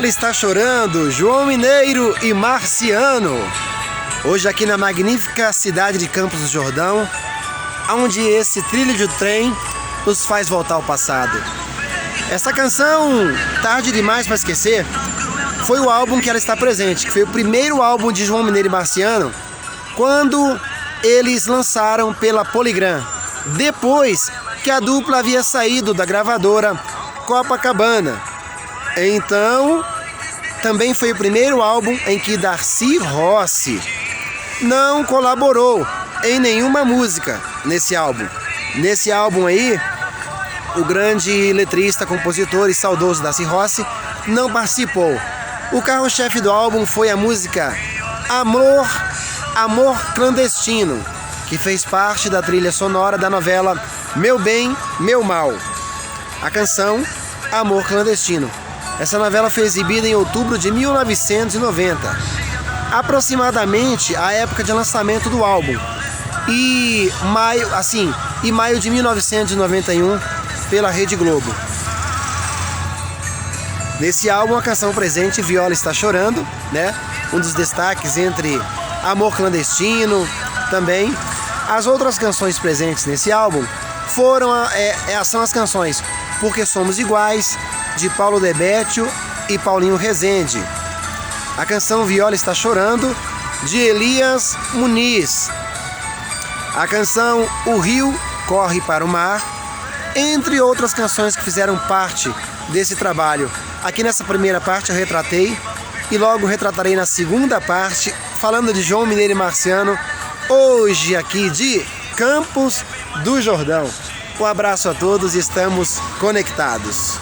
está chorando, João Mineiro e Marciano. Hoje aqui na magnífica cidade de Campos do Jordão, onde esse trilho de trem nos faz voltar ao passado. Essa canção, Tarde Demais para Esquecer, foi o álbum que ela está presente, que foi o primeiro álbum de João Mineiro e Marciano, quando eles lançaram pela Polygram, depois que a dupla havia saído da gravadora Copacabana. Então, também foi o primeiro álbum em que Darcy Rossi não colaborou em nenhuma música nesse álbum. Nesse álbum aí, o grande letrista, compositor e saudoso Darcy Rossi não participou. O carro-chefe do álbum foi a música Amor Clandestino, que fez parte da trilha sonora da novela Meu Bem, Meu Mal. A canção Amor Clandestino. Essa novela foi exibida em outubro de 1990, aproximadamente a época de lançamento do álbum, e maio de 1991 pela Rede Globo. Nesse álbum, a canção presente, Viola Está Chorando, né? Um dos destaques entre Amor Clandestino também. As outras canções presentes nesse álbum são as canções Porque Somos Iguais, de Paulo Debétio e Paulinho Rezende. A canção Viola Está Chorando, de Elias Muniz. A canção O Rio Corre para o Mar, entre outras canções que fizeram parte desse trabalho. Aqui nessa primeira parte eu retratei, e logo retratarei na segunda parte, falando de João Mineiro e Marciano, hoje aqui de Campos do Jordão. Um abraço a todos e estamos conectados.